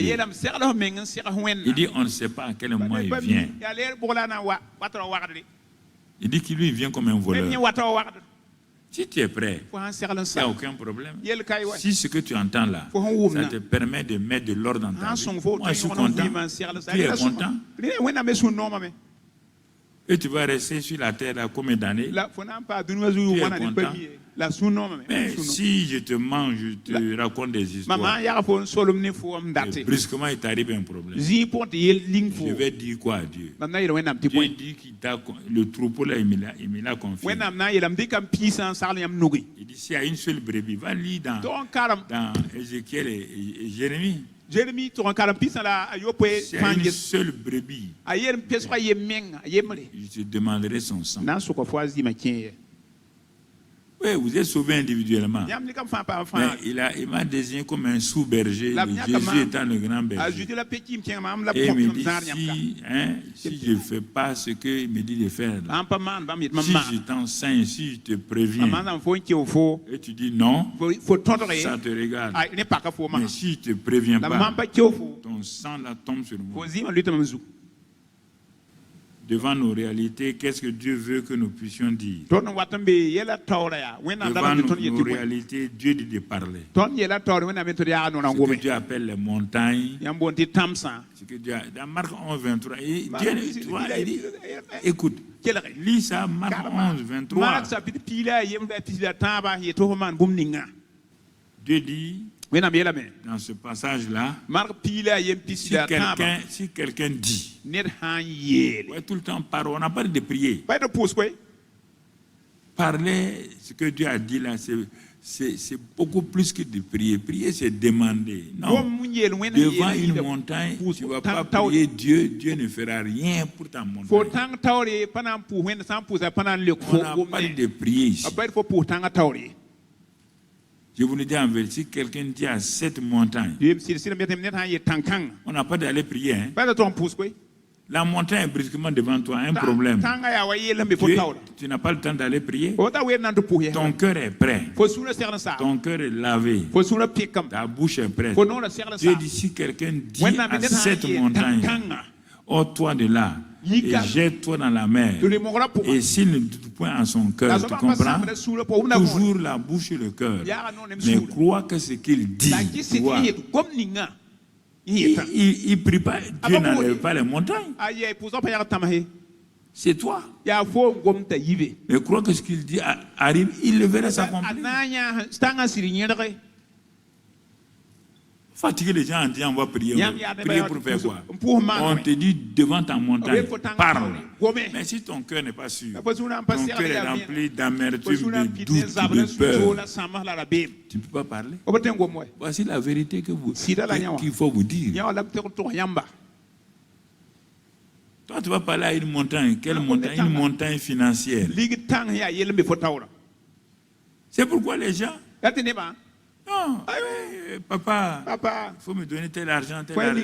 Il dit, on ne sait pas à quel moment il vient. Il dit qu'il lui vient comme un voleur. Si tu es prêt, il n'y a aucun problème. Si ce que tu entends là, ça te permet de mettre de l'ordre dans ta vie, moi je suis content. Tu es content. Et tu vas rester sur la terre là combien d'années? Tu es content. Mais si je te mange, je te raconte des histoires, et brusquement il t'arrive un problème. Je vais dire quoi à Dieu? Dieu dit que le troupeau là, il me l'a confié. Il dit s'il y a une seule brebis, va lire dans Ézéchiel et Jérémie. C'est une seule brebis. Je te demanderai son sang. Oui, vous êtes sauvé individuellement. Mais il m'a désigné comme un sous-berger, Jésus étant le grand berger. Et il me dit, si je ne fais pas ce qu'il me dit de faire, si je t'enseigne, si je te préviens, et tu dis non, ça te regarde. Mais si je ne te préviens pas, ton sang là tombe sur moi. Devant nos réalités, qu'est-ce que Dieu veut que nous puissions dire? Devant nos réalités, Dieu dit de parler. Ce que Dieu appelle les montagnes, ce que Dieu a, dans Marc 11, 23, Dieu, tu vois, il dit, écoute, lis ça, Marc 11, 23. Dieu dit, dans ce passage-là, si quelqu'un dit, ouais, tout le temps parle, on n'a pas de prier. Parler, ce que Dieu a dit là, c'est beaucoup plus que de prier. Prier, c'est demander. Non, devant une montagne, tu ne vas pas prier Dieu, Dieu ne fera rien pour ta montagne. On n'a pas de prier ici. Je vous le dis en vérité, si quelqu'un dit à cette montagne, on n'a pas d'aller prier. Hein? La montagne est brusquement devant toi, un problème. Tu n'as pas le temps d'aller prier. Ton cœur est prêt. Ton cœur est lavé. Ta bouche est prête. Dieu dit, si quelqu'un dit à cette montagne, ôte-toi de là et jette-toi dans la mer. Et s'il ne doute point en son cœur, tu comprends? Toujours la bouche et le cœur. Mais crois que ce qu'il dit, il ne prie pas, Dieu n'enlève pas les montagnes. C'est toi. Mais crois que ce qu'il dit arrive, il le verra s'accomplir. Fatiguer les gens en disant on va prier. Prier pour faire quoi? On te dit devant ta montagne, parle. Mais si ton cœur n'est pas sûr, ton cœur est rempli d'amertume, de doute, de peur, tu ne peux pas parler. Voici la vérité qu'il faut vous dire. Toi, tu vas parler à une montagne. Quelle montagne? Une montagne financière. C'est pourquoi les gens... Non, papa, il faut me donner tel argent, tel argent.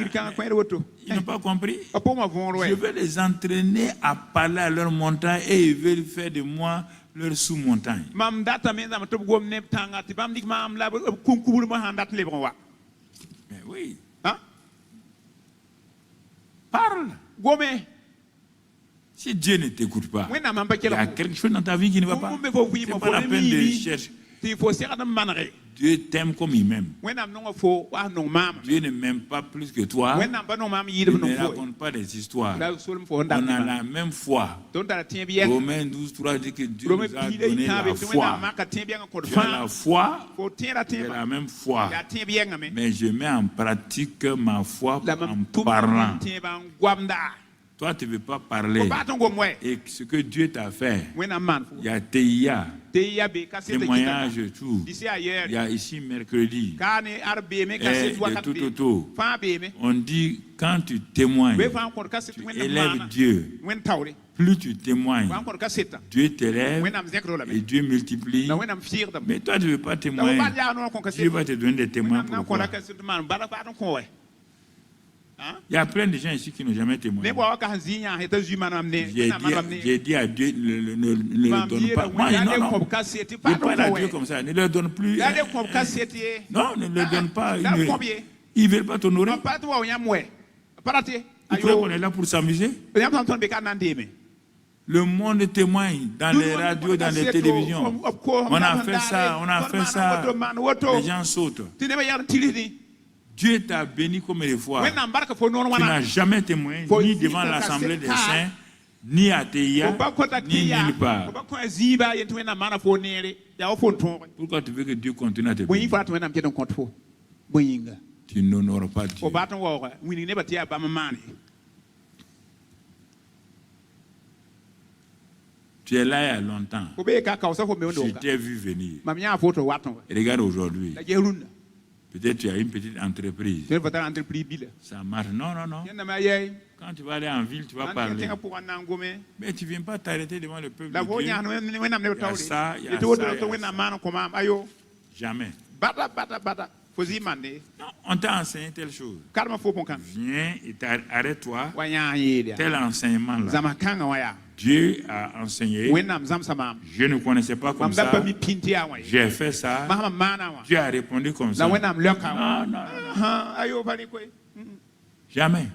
Ils n'ont pas compris. Je vais les entraîner à parler à leur montagne et ils veulent faire de moi leur sous-montagne. Mais oui. Parle. Si Dieu ne t'écoute pas, il y a quelque chose dans ta vie qui ne va pas. C'est pas la peine de chercher. Dieu t'aime comme il m'aime. Dieu ne m'aime pas plus que toi. Il ne raconte pas des histoires. On a la même foi. Romains 12, 3 dit que Dieu nous a donné la foi. Tu as la foi, tu as la même foi. Mais je mets en pratique ma foi en parlant. Toi, tu ne veux pas parler. Et ce que Dieu t'a fait, il y a TIA, témoignage, tout. Il y a ici mercredi. Et tout autour. On dit, quand tu témoignes, tu élèves Dieu. Plus tu témoignes, Dieu t'élève et Dieu multiplie. Mais toi, tu ne veux pas témoigner. Dieu va te donner des témoins. Il y a plein de gens ici qui n'ont jamais témoigné. J'ai dit à Dieu, ne le donne pas. Moi, non. Je parle à Dieu comme ça. Ne leur donne plus. Non, ne leur donne pas. Ils ne veulent pas t'honorer. Ils croient qu'on est là pour s'amuser. Le monde témoigne dans les radios, dans les télévisions. On a fait ça, on a fait ça. Les gens sautent. Dieu t'a béni comme des fois. Tu n'as jamais témoigné, ni devant l'Assemblée des Saints, ni à TIA, ni nulle part. Pourquoi tu veux que Dieu continue à te bénir? Tu n'honores pas Dieu. Tu es là il y a longtemps. Je t'ai vu venir. Et regarde aujourd'hui. Peut-être tu as une petite entreprise. Ça marche. Non, non, non. Quand tu vas aller en ville, tu vas parler. Mais tu ne viens pas t'arrêter devant le peuple de Dieu. Il y a ça, il y a ça. Jamais. Non, on t'a enseigné telle chose. Viens et arrête-toi. Tel enseignement-là. Dieu a enseigné. Je ne connaissais pas comme ça. J'ai fait ça. Dieu a répondu comme ça. Non, non. Jamais.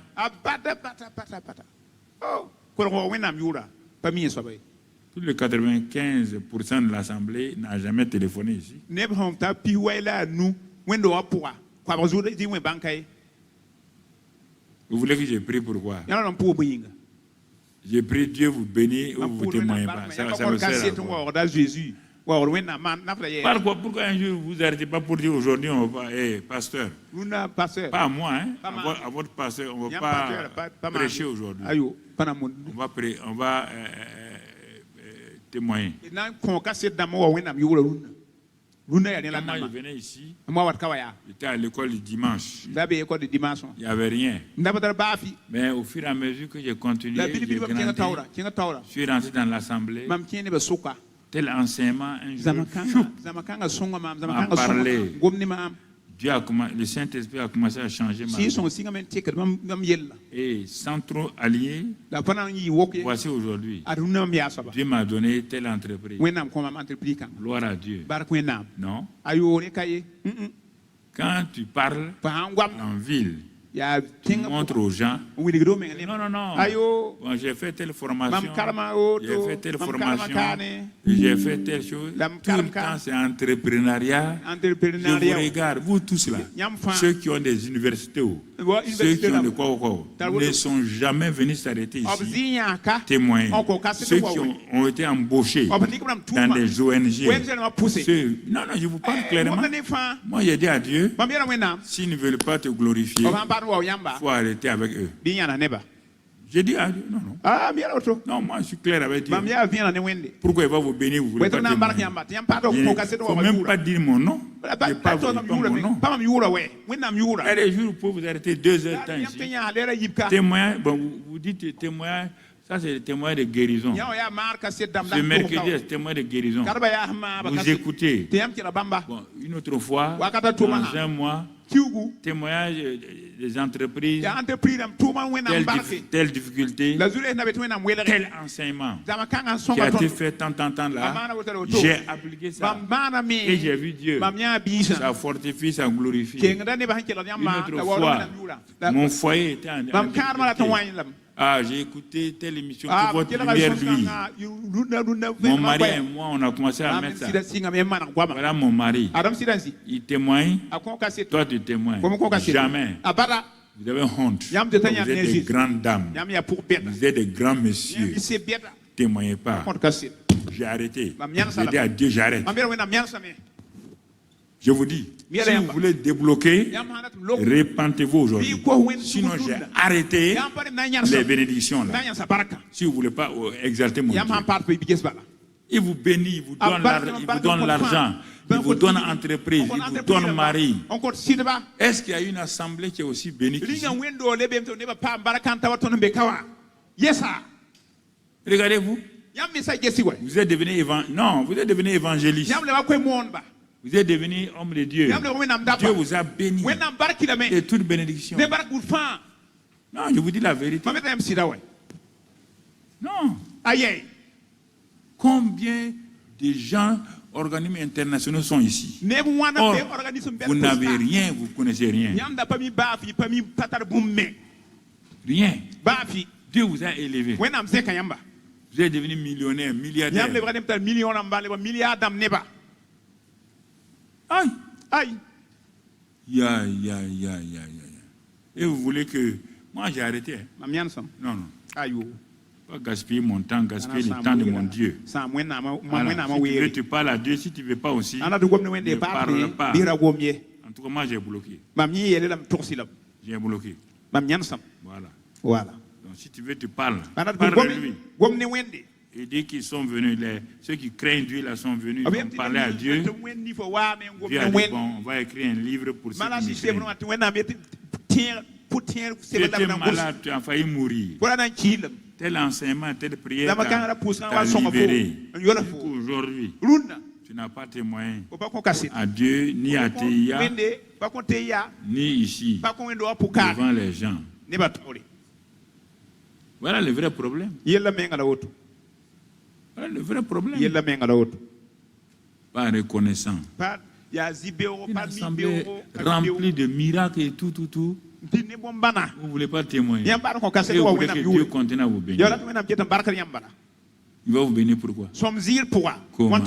Tous les 95% de l'Assemblée n'a jamais téléphoné ici. Vous voulez que je prie pourquoi? J'ai prié Dieu vous bénir ou vous témoignez pas. Ça me sert à quoi? Pourquoi un jour vous n'arrêtez pas pour dire aujourd'hui on va pas, pasteur, pas à moi, hein, à votre pasteur, on ne va pas prêcher aujourd'hui. On va témoigner. Quand je venais ici, j'étais à l'école du dimanche. Il n'y avait rien. Mais au fur et à mesure que j'ai continué, j'ai grandi, je suis rentré dans l'assemblée. Tel enseignement, un jour, m'a parlé. Le Saint-Esprit a commencé à changer ma vie. Et sans trop allier, voici aujourd'hui, Dieu m'a donné telle entreprise. Gloire à Dieu. Non. Quand tu parles en ville, tu montres aux gens. Non, non, non. Bon, j'ai fait telle formation. J'ai fait telle formation. J'ai fait telle chose. Tout le temps, c'est entrepreneuriat. Je vous regarde, vous tous là. Ceux qui ont des universités, ceux qui ont de quoi, ne sont jamais venus s'arrêter ici. Témoins. Ceux qui ont été embauchés dans des ONG. Non, non, je vous parle clairement. Moi, j'ai dit à Dieu, s'ils ne veulent pas te glorifier, il faut arrêter avec eux. J'ai dit à Dieu, non, non. Non, moi je suis clair avec Dieu. Pourquoi il va vous bénir, vous voulez pas témoigner? Il ne faut même pas dire mon nom. Je ne pas vous dire mon nom. Allez, je peux vous arrêter 2 heures de temps ici. Témoin, bon, vous dites témoin. Ça, c'est le témoin de guérison. Ce mercredi, c'est le témoin de guérison. Vous écoutez. Bon, une autre fois, dans un mois, témoignage des entreprises, telle difficulté, tel enseignement qui a été fait tant là. J'ai appliqué ça et j'ai vu Dieu. Ça fortifie, ça glorifie. Une autre fois, mon foyer était en j'ai écouté telle émission que votre lumière lui. Mon mari et moi, on a commencé à mettre ça. Voilà mon mari. Il témoigne. Toi, tu témoignes. Jamais. Vous avez honte. Vous êtes des grandes dames. Vous êtes des grands messieurs. Témoignez pas. J'ai arrêté. J'ai dit à Dieu, j'arrête. Je vous dis, si vous voulez débloquer, répentez-vous aujourd'hui. Sinon, j'ai arrêté les bénédictions là. Si vous ne voulez pas exalter mon Dieu. Il vous bénit, il vous donne l'argent, il vous donne entreprise, il vous donne mari. Est-ce qu'il y a une assemblée qui est aussi bénie? Regardez-vous. Vous êtes devenu évangéliste. Vous êtes devenu homme de Dieu. Dieu vous a béni de toute bénédiction. Non, je vous dis la vérité. Non. Combien de gens, organismes internationaux sont ici? Or, vous n'avez rien, vous ne connaissez rien. Rien. Dieu vous a élevé. Vous êtes devenu millionnaire, milliardaire. Aïe. Ya. Et vous voulez que... Moi, j'ai arrêté. Non. Pas gaspiller mon temps, gaspiller le temps de mon Dieu. Voilà. Si tu veux, tu parles à Dieu. Si tu ne veux pas aussi, ne parle pas. En tout cas, moi, j'ai bloqué. J'ai bloqué. Voilà. Donc, si tu veux, tu parles. Parle de lui. Et dès qu'ils sont venus, ceux qui craignent Dieu là sont venus, ils ont parlé à Dieu. Dieu a dit, bon, on va écrire un livre pour ceux qui craignent. Tu étais malade, tu as failli mourir. Tel enseignement, telle prière t'a libéré. Aujourd'hui, tu n'as pas témoigné à Dieu, ni à TIA, ni ici, devant les gens. Voilà le vrai problème. Voilà le vrai problème. Pas reconnaissant. Une assemblée remplie de miracles et tout. Vous ne voulez pas témoigner. Et vous voulez que Dieu continue à vous bénir. Il va vous bénir pourquoi? Comment?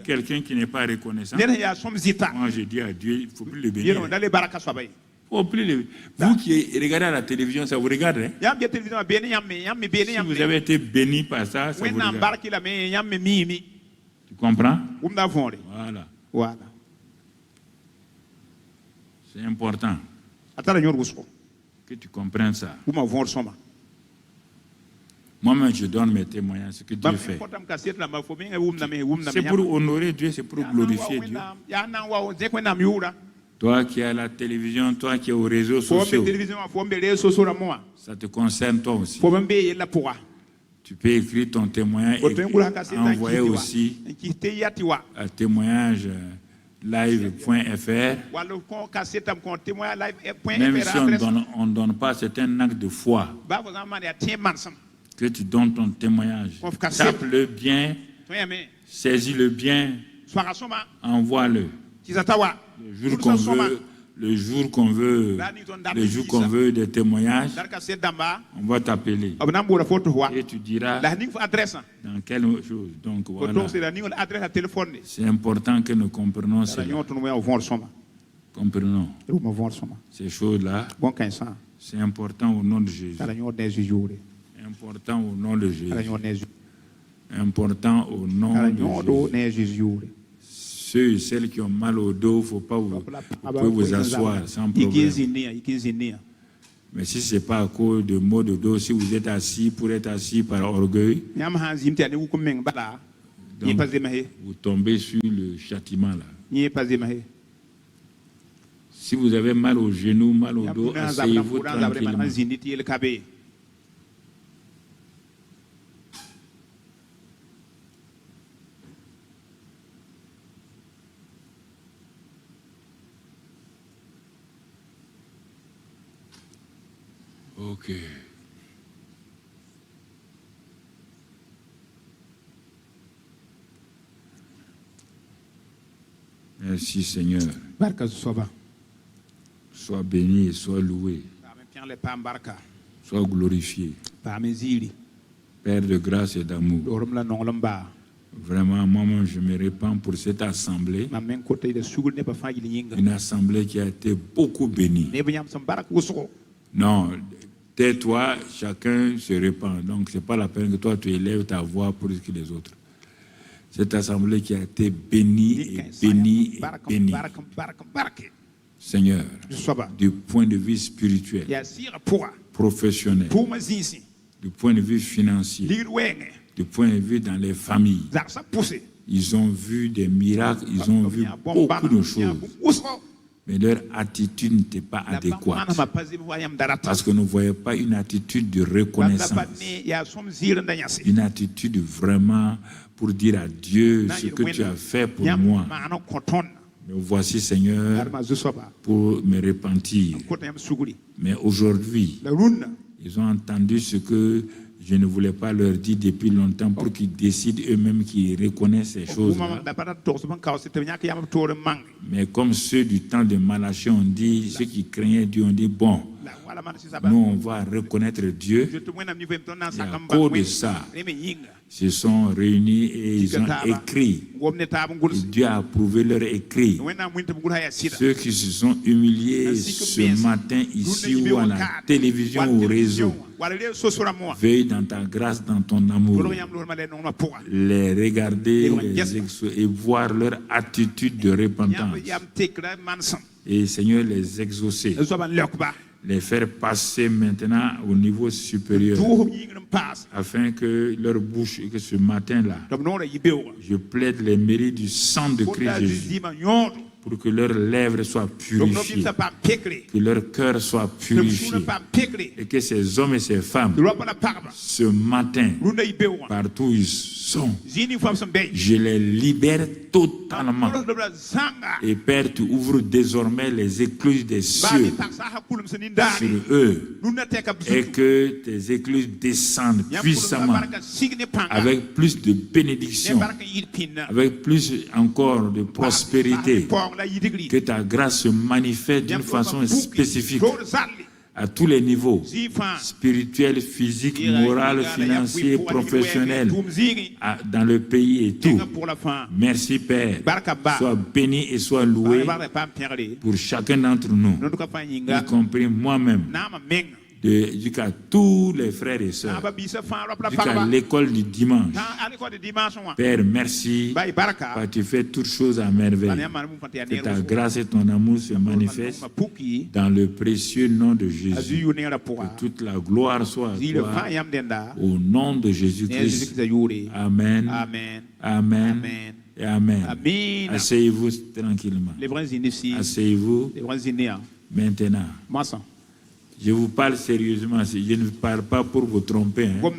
Quelqu'un qui n'est pas reconnaissant. Moi je dis à Dieu, il ne faut plus le bénir. Faut plus le... Vous qui regardez à la télévision, ça vous regarde. Hein? Si vous avez été béni par ça, ça vous regarde. Tu comprends? Voilà. C'est important que tu comprennes ça. Moi-même, je donne mes témoignages, ce que Dieu fait. C'est pour honorer Dieu, c'est pour glorifier Dieu. Toi qui es à la télévision, toi qui es aux réseaux sociaux, ça te concerne toi aussi. Tu peux écrire ton témoignage et envoyer aussi à témoignage live.fr. Même si on ne donne pas, c'est un acte de foi. Que tu donnes ton témoignage. Tape-le bien, saisis-le bien, envoie-le. Le jour qu'on veut des témoignages, on va t'appeler. Et tu diras dans quelle chose. Donc voilà. C'est important que nous comprenions cela. Comprenons ces choses-là. C'est important au nom de Jésus. Important au nom de Jésus. Important au nom de Jésus. Ceux et celles qui ont mal au dos, vous pouvez vous asseoir sans problème. Mais si ce n'est pas à cause de maux de dos, si vous êtes assis pour être assis par orgueil, donc, vous tombez sur le châtiment là. Si vous avez mal au genou, mal au dos, asseyez-vous tranquillement. Ok. Merci Seigneur. Sois béni et sois loué. Sois glorifié. Père de grâce et d'amour. Vraiment, moi je me répands pour cette assemblée. Une assemblée qui a été beaucoup bénie. Non, tais-toi, chacun se répand. Donc, ce n'est pas la peine que toi, tu élèves ta voix plus que les autres. Cette assemblée qui a été bénie et bénie et bénie. Seigneur, du point de vue spirituel, professionnel, du point de vue financier, du point de vue dans les familles, ils ont vu des miracles, ils ont vu beaucoup de choses. Mais leur attitude n'était pas adéquate. Parce que nous ne voyons pas une attitude de reconnaissance. Une attitude vraiment pour dire à Dieu ce que tu as fait pour moi. Me voici, Seigneur, pour me repentir. Mais aujourd'hui, ils ont entendu ce que je ne voulais pas leur dire depuis longtemps pour qu'ils décident eux-mêmes, qu'ils reconnaissent ces choses-là. Mais comme ceux du temps de Malachie ont dit, ceux qui craignaient Dieu ont dit, bon, nous on va reconnaître Dieu. Et à cause de ça, se sont réunis et ils ont écrit. Et Dieu a approuvé leur écrit. Ceux qui se sont humiliés ce matin ici ou à la télévision ou au réseau, veille dans ta grâce, dans ton amour, les regarder et voir leur attitude de repentance. Et Seigneur, les exaucer. les faire passer maintenant au niveau supérieur, afin que leur bouche, que ce matin-là, je plaide les mérites du sang de Christ Jésus, pour que leurs lèvres soient purifiées, que leur cœur soit purifié, et que ces hommes et ces femmes, ce matin, partout où ils sont, je les libère totalement. Et Père, tu ouvres désormais les écluses des cieux sur eux, et que tes écluses descendent puissamment, avec plus de bénédiction, avec plus encore de prospérité. Que ta grâce se manifeste d'une façon spécifique à tous les niveaux, spirituel, physique, moral, financier, professionnel, dans le pays et tout. Merci Père. Sois béni et sois loué pour chacun d'entre nous, y compris moi-même. Jusqu'à tous les frères et sœurs, jusqu'à l'école du dimanche. Père, merci, car tu fais toutes choses à merveille. Que ta grâce et ton amour se manifestent dans le précieux nom de Jésus. Que toute la gloire soit à toi, au nom de Jésus-Christ. Amen. Amen. Et Amen. Asseyez-vous tranquillement. Asseyez-vous maintenant. Je vous parle sérieusement, je ne parle pas pour vous tromper. Donc,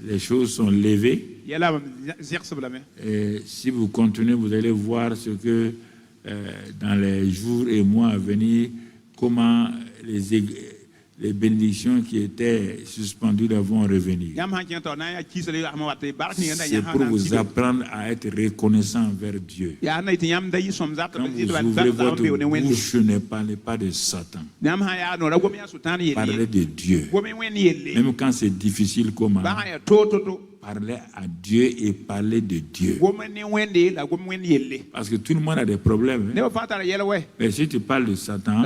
les choses sont levées. Et si vous continuez, vous allez voir ce que, dans les jours et mois à venir, comment les bénédictions qui étaient suspendues vont revenir. C'est pour vous apprendre à être reconnaissant envers Dieu. Quand vous ouvrez votre bouche, ne parlez pas de Satan. Parlez de Dieu. Même quand c'est difficile, comment? Parler à Dieu et parler de Dieu. Parce que tout le monde a des problèmes. Mais si tu parles de Satan,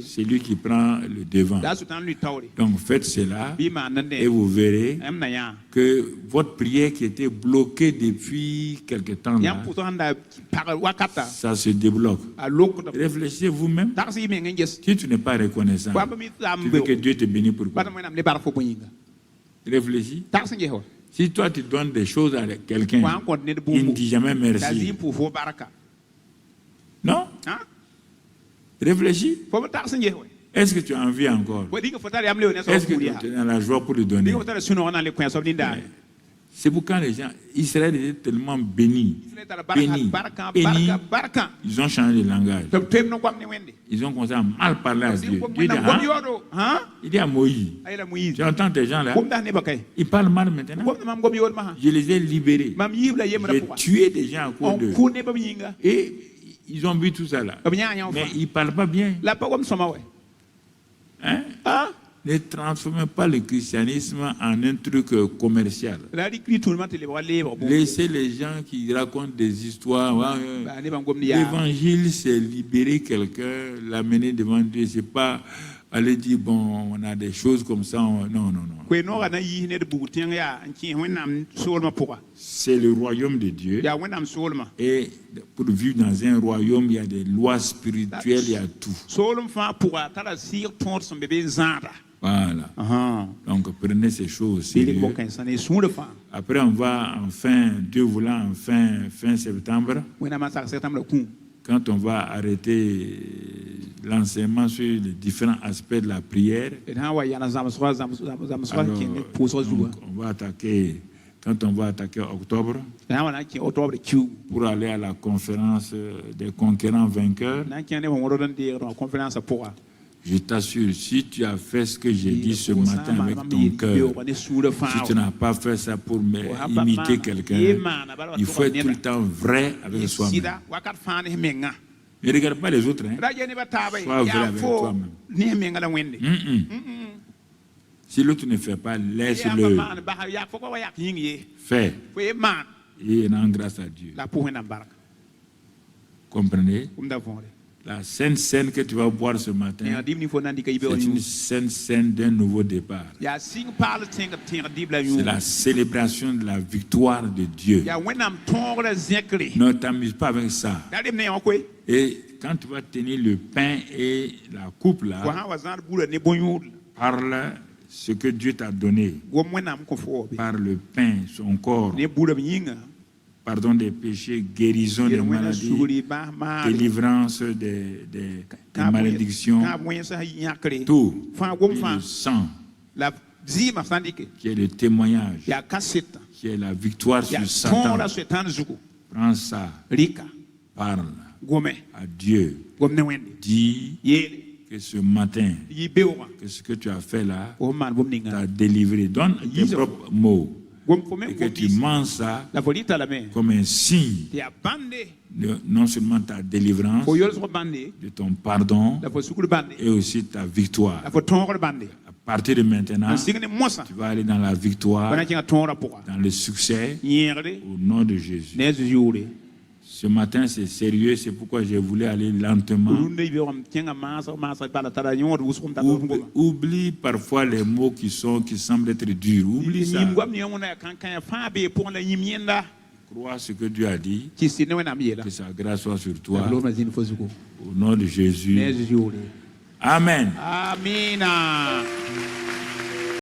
c'est lui qui prend le devant. Donc faites cela et vous verrez que votre prière qui était bloquée depuis quelque temps là, ça se débloque. Réfléchissez vous-même. Si tu n'es pas reconnaissant, tu veux que Dieu te bénisse pourquoi? Réfléchis. Si toi tu donnes des choses à quelqu'un, il ne dit jamais merci. Non? Réfléchis. Est-ce que tu as envie encore? Est-ce que tu es dans la joie pour lui donner? C'est pourquoi les gens, Israël était tellement béni. Ils ont changé de langage. Ils ont commencé à mal parler à Dieu. Dieu dit, il dit à Moïse, tu entends tes gens là, ils parlent mal maintenant. Je les ai libérés. J'ai tué des gens à cause d'eux. Et ils ont vu tout ça là. Mais ils ne parlent pas bien. Hein? Ne transformez pas le christianisme en un truc commercial. Laissez les gens qui racontent des histoires. L'évangile, c'est libérer quelqu'un, l'amener devant Dieu. C'est pas aller dire, bon, on a des choses comme ça. Non, non, non. C'est le royaume de Dieu. Et pour vivre dans un royaume, il y a des lois spirituelles, il y a tout. Voilà. Donc prenez ces choses sérieux. Après on va enfin, Dieu voulant, fin septembre, quand on va arrêter l'enseignement sur les différents aspects de la prière, alors, on va attaquer, quand on va attaquer octobre, pour aller à la conférence des conquérants vainqueurs. Je t'assure, si tu as fait ce que j'ai dit ce matin avec ton cœur, si tu n'as pas fait ça pour imiter quelqu'un, il faut être tout le temps vrai avec soi-même. Ne regarde pas les autres. Sois vrai avec toi-même. Si l'autre ne fait pas, laisse-le. Fais. Et rends grâce à Dieu. Comprenez? La Sainte Seine que tu vas boire ce matin, c'est une Sainte Seine d'un nouveau départ. C'est la célébration de la victoire de Dieu. Ne t'amuse pas avec ça. Et quand tu vas tenir le pain et la coupe là, parle ce que Dieu t'a donné. Par le pain, son corps. Pardon des péchés, guérison des maladies, délivrance des malédictions, tout. Et le sang, qui est le témoignage, qui est la victoire sur Satan. Prends ça, parle à Dieu, dis que ce matin, que ce que tu as fait là, t'a délivré. Donne tes propres mots. Et que tu manges ça comme un signe de non seulement ta délivrance, de ton pardon et aussi ta victoire. À partir de maintenant, tu vas aller dans la victoire, dans le succès, au nom de Jésus. Ce matin, c'est sérieux, c'est pourquoi je voulais aller lentement. Oublie parfois les mots qui semblent être durs. Oublie ça. Crois ce que Dieu a dit. Que sa grâce soit sur toi. Au nom de Jésus. Amen. Amen.